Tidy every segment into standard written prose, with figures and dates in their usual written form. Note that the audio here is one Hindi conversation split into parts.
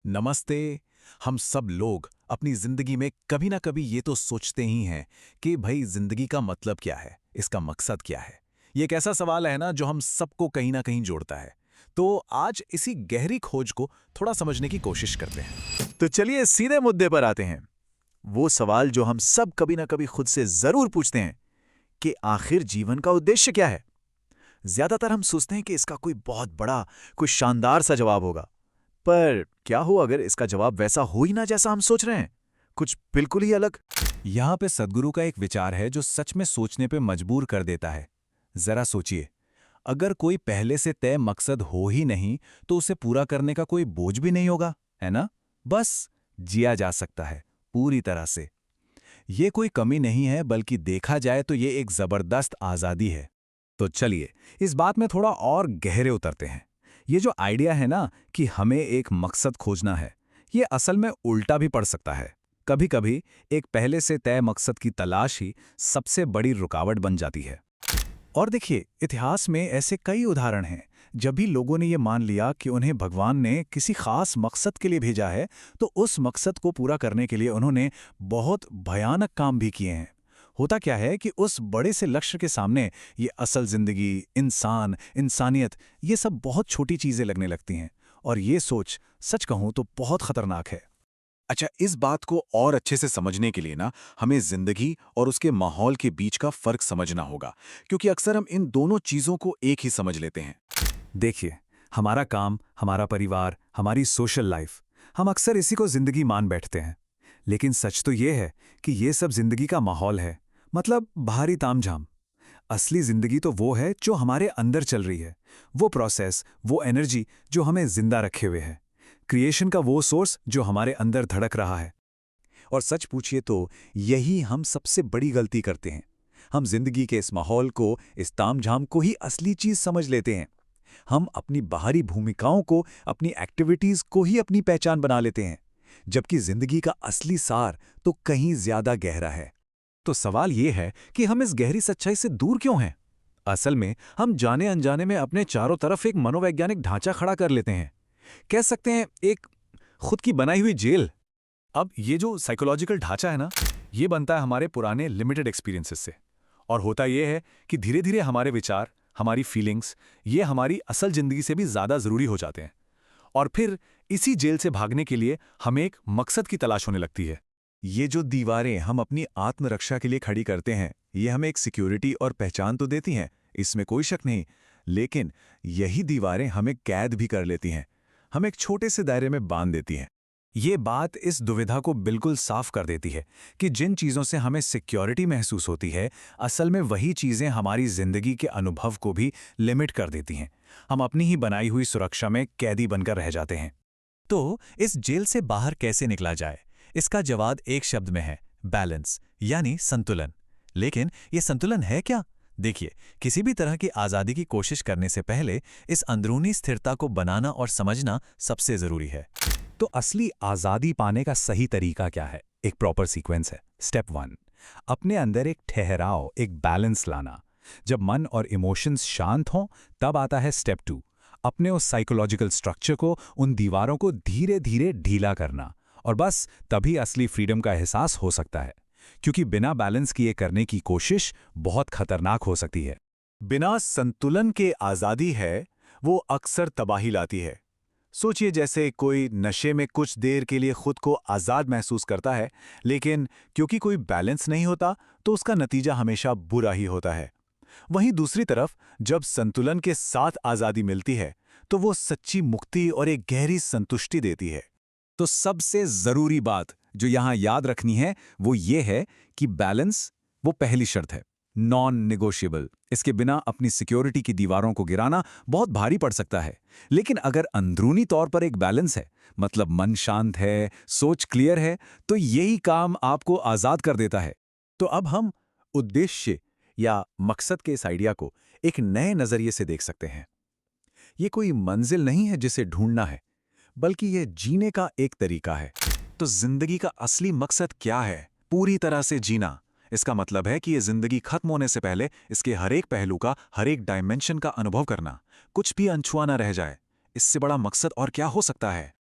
नमस्ते। हम सब लोग अपनी जिंदगी में कभी ना कभी ये तो सोचते ही हैं कि भाई जिंदगी का मतलब क्या है, इसका मकसद क्या है। ये एक ऐसा सवाल है ना जो हम सबको कहीं ना कहीं जोड़ता है। तो आज इसी गहरी खोज को थोड़ा समझने की कोशिश करते हैं। तो चलिए सीधे मुद्दे पर आते हैं। वो सवाल जो हम सब कभी ना कभी खुद से जरूर पूछते हैं कि आखिर जीवन का उद्देश्य क्या है। ज्यादातर हम सोचते हैं कि इसका कोई बहुत बड़ा, कोई शानदार सा जवाब होगा। पर क्या हो अगर इसका जवाब वैसा हो ही ना जैसा हम सोच रहे हैं, कुछ बिल्कुल ही अलग। यहाँ पे सद्गुरु का एक विचार है जो सच में सोचने पे मजबूर कर देता है। जरा सोचिए, अगर कोई पहले से तय मकसद हो ही नहीं तो उसे पूरा करने का कोई बोझ भी नहीं होगा, है ना? बस जिया जा सकता है पूरी तरह से। ये कोई कमी नहीं है, बल्कि देखा जाए तो ये एक जबरदस्त आज़ादी है। तो चलिए इस बात में थोड़ा और गहरे उतरते हैं। ये जो आइडिया है ना कि हमें एक मकसद खोजना है, ये असल में उल्टा भी पड़ सकता है। कभी कभी एक पहले से तय मकसद की तलाश ही सबसे बड़ी रुकावट बन जाती है। और देखिए, इतिहास में ऐसे कई उदाहरण हैं जब भी लोगों ने ये मान लिया कि उन्हें भगवान ने किसी खास मकसद के लिए भेजा है, तो उस मकसद को पूरा करने के लिए उन्होंने बहुत भयानक काम भी किए हैं। होता क्या है कि उस बड़े से लक्ष्य के सामने ये असल जिंदगी, इंसान, इंसानियत, ये सब बहुत छोटी चीजें लगने लगती हैं। और ये सोच, सच कहूं तो बहुत खतरनाक है। अच्छा, इस बात को और अच्छे से समझने के लिए ना हमें जिंदगी और उसके माहौल के बीच का फर्क समझना होगा, क्योंकि अक्सर हम इन दोनों चीजों को एक ही समझ लेते हैं। देखिए, हमारा काम, हमारा परिवार, हमारी सोशल लाइफ, हम अक्सर इसी को जिंदगी मान बैठते हैं। लेकिन सच तो ये है कि ये सब जिंदगी का माहौल है, मतलब बाहरी तामझाम। असली जिंदगी तो वो है जो हमारे अंदर चल रही है। वो प्रोसेस, वो एनर्जी जो हमें जिंदा रखे हुए है। क्रिएशन का वो सोर्स जो हमारे अंदर धड़क रहा है। और सच पूछिए तो यही हम सबसे बड़ी गलती करते हैं। हम जिंदगी के इस माहौल को, इस तामझाम को ही असली चीज समझ लेते हैं। हम अपनी बाहरी भूमिकाओं को, अपनी एक्टिविटीज को ही अपनी पहचान बना लेते हैं, जबकि जिंदगी का असली सार तो कहीं ज्यादा गहरा है। तो सवाल ये है कि हम इस गहरी सच्चाई से दूर क्यों हैं? असल में हम जाने अनजाने में अपने चारों तरफ एक मनोवैज्ञानिक ढांचा खड़ा कर लेते हैं। कह सकते हैं एक खुद की बनाई हुई जेल। अब ये जो साइकोलॉजिकल ढांचा है ना, ये बनता है हमारे पुराने लिमिटेड एक्सपीरियंसेस से। और होता ये है कि धीरे धीरे हमारे विचार, हमारी फीलिंग्स, ये हमारी असल जिंदगी से भी ज़्यादा ज़रूरी हो जाते हैं। और फिर इसी जेल से भागने के लिए हमें एक मकसद की तलाश होने लगती है। ये जो दीवारें हम अपनी आत्मरक्षा के लिए खड़ी करते हैं, ये हमें एक सिक्योरिटी और पहचान तो देती हैं, इसमें कोई शक नहीं। लेकिन यही दीवारें हमें कैद भी कर लेती हैं, हमें एक छोटे से दायरे में बांध देती हैं। ये बात इस दुविधा को बिल्कुल साफ कर देती है कि जिन चीज़ों से हमें सिक्योरिटी महसूस होती है, असल में वही चीज़ें हमारी जिंदगी के अनुभव को भी लिमिट कर देती हैं। हम अपनी ही बनाई हुई सुरक्षा में कैदी बनकर रह जाते हैं। तो इस जेल से बाहर कैसे निकला जाए? इसका जवाब एक शब्द में है, बैलेंस, यानी संतुलन। लेकिन ये संतुलन है क्या? देखिए, किसी भी तरह की आज़ादी की कोशिश करने से पहले इस अंदरूनी स्थिरता को बनाना और समझना सबसे ज़रूरी है। तो असली आज़ादी पाने का सही तरीका क्या है? एक प्रॉपर सीक्वेंस है। स्टेप 1, अपने अंदर एक ठहराव, एक बैलेंस लाना। जब मन और इमोशंस शांत हों, तब आता है स्टेप 2, अपने उस साइकोलॉजिकल स्ट्रक्चर को, उन दीवारों को धीरे धीरे ढीला करना। और बस तभी असली फ्रीडम का एहसास हो सकता है, क्योंकि बिना बैलेंस किए करने की कोशिश बहुत खतरनाक हो सकती है। बिना संतुलन के आज़ादी है, वो अक्सर तबाही लाती है। सोचिए, जैसे कोई नशे में कुछ देर के लिए खुद को आज़ाद महसूस करता है, लेकिन क्योंकि कोई बैलेंस नहीं होता, तो उसका नतीजा हमेशा बुरा ही होता है। वहीं दूसरी तरफ, जब संतुलन के साथ आज़ादी मिलती है, तो वो सच्ची मुक्ति और एक गहरी संतुष्टि देती है। तो सबसे ज़रूरी बात जो यहाँ याद रखनी है वो ये है कि बैलेंस वो पहली शर्त है, नॉन नेगोशिएबल। इसके बिना अपनी सिक्योरिटी की दीवारों को गिराना बहुत भारी पड़ सकता है। लेकिन अगर अंदरूनी तौर पर एक बैलेंस है, मतलब मन शांत है, सोच क्लियर है, तो यही काम आपको आज़ाद कर देता है। तो अब हम उद्देश्य या मकसद के इस आइडिया को एक नए नज़रिए से देख सकते हैं। ये कोई मंजिल नहीं है जिसे ढूंढना है, बल्कि ये जीने का एक तरीका है। तो जिंदगी का असली मकसद क्या है? पूरी तरह से जीना। इसका मतलब है कि ये जिंदगी खत्म होने से पहले इसके हर एक पहलू का, हर एक डायमेंशन का अनुभव करना, कुछ भी अनछुआ ना रह जाए। इससे बड़ा मकसद और क्या हो सकता है?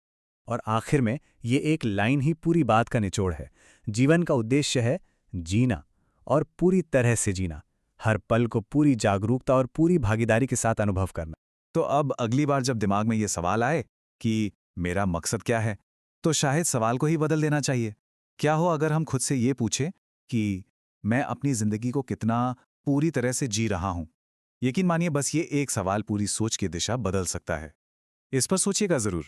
और आखिर में ये एक लाइन ही पूरी बात का निचोड़ है। जीवन का उद्देश्य है जीना, और पूरी तरह से जीना, हर पल को पूरी जागरूकता और पूरी भागीदारी के साथ अनुभव करना। तो अब अगली बार जब दिमाग में ये सवाल आए कि मेरा मकसद क्या है, तो शायद सवाल को ही बदल देना चाहिए। क्या हो अगर हम खुद से ये पूछें कि मैं अपनी जिंदगी को कितना पूरी तरह से जी रहा हूं? यकीन मानिए, बस ये एक सवाल पूरी सोच की दिशा बदल सकता है। इस पर सोचिएगा जरूर।